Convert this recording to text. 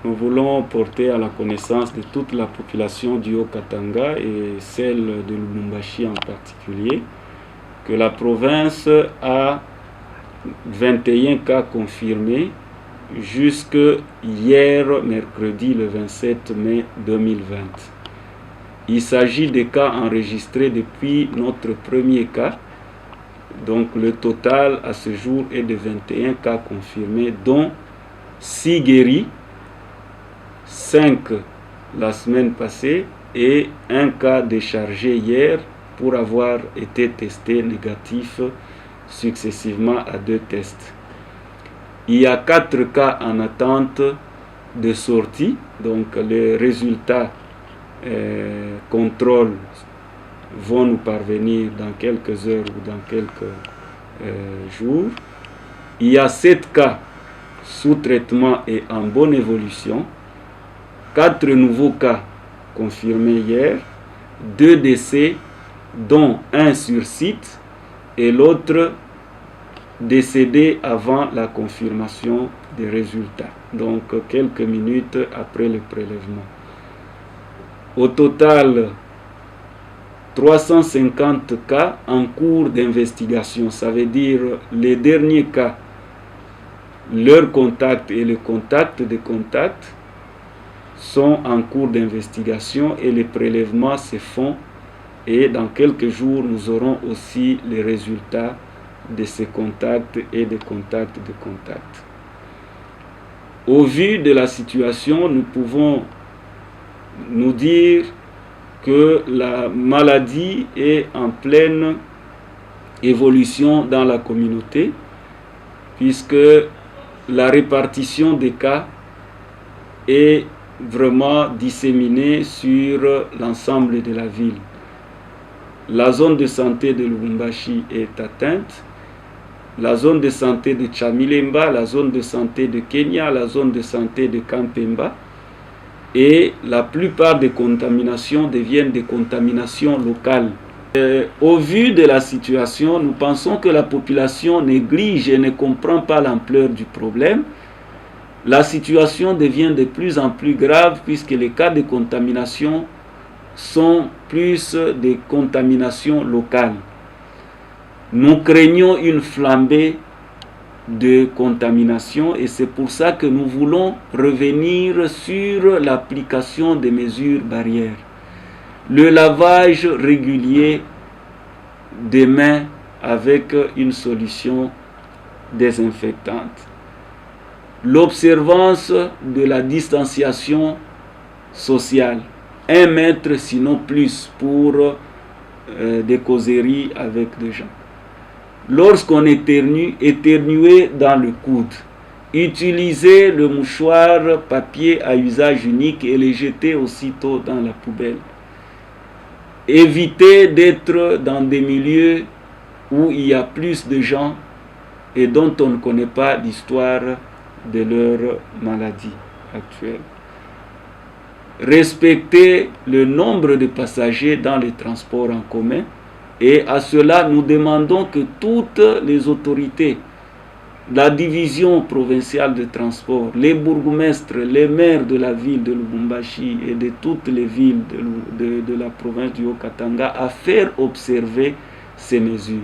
nous voulons porter à la connaissance de toute la population du Haut-Katanga et celle de Lubumbashi en particulier que la province a 21 cas confirmés jusque hier, mercredi le 27 mai 2020. Il s'agit des cas enregistrés depuis notre premier cas. Donc le total à ce jour est de 21 cas confirmés, dont 6 guéris, 5 la semaine passée et un cas déchargé hier pour avoir été testé négatif successivement à 2 tests. Il y a 4 cas en attente de sortie, donc les résultats contrôle vont nous parvenir dans quelques heures ou dans quelques jours. Il y a 7 cas sous traitement et en bonne évolution, 4 nouveaux cas confirmés hier, 2 décès, dont un sur site et l'autre décédé avant la confirmation des résultats, donc quelques minutes après le prélèvement. Au total, 350 cas en cours d'investigation, ça veut dire les derniers cas, leur contact et le contact des contacts sont en cours d'investigation et les prélèvements se font et dans quelques jours nous aurons aussi les résultats de ces contacts et des contacts de contacts. Au vu de la situation, nous pouvons nous dire que la maladie est en pleine évolution dans la communauté, puisque la répartition des cas est vraiment disséminée sur l'ensemble de la ville. La zone de santé de Lubumbashi est atteinte, la zone de santé de Chamilemba, la zone de santé de Kenya, la zone de santé de Kampemba, et la plupart des contaminations deviennent des contaminations locales. Au vu de la situation, nous pensons que la population néglige et ne comprend pas l'ampleur du problème. La situation devient de plus en plus grave puisque les cas de contamination sont plus des contaminations locales. Nous craignons une flambée de contamination et c'est pour ça que nous voulons revenir sur l'application des mesures barrières. Le lavage régulier des mains avec une solution désinfectante. L'observance de la distanciation sociale. 1 mètre sinon plus pour des causeries avec des gens. Lorsqu'on éternue, éternuer dans le coude. Utilisez le mouchoir papier à usage unique et le jeter aussitôt dans la poubelle. Évitez d'être dans des milieux où il y a plus de gens et dont on ne connaît pas l'histoire de leur maladie actuelle. Respectez le nombre de passagers dans les transports en commun. Et à cela, nous demandons que toutes les autorités, la division provinciale de transport, les bourgmestres, les maires de la ville de Lubumbashi et de toutes les villes de la province du Haut-Katanga, à faire observer ces mesures.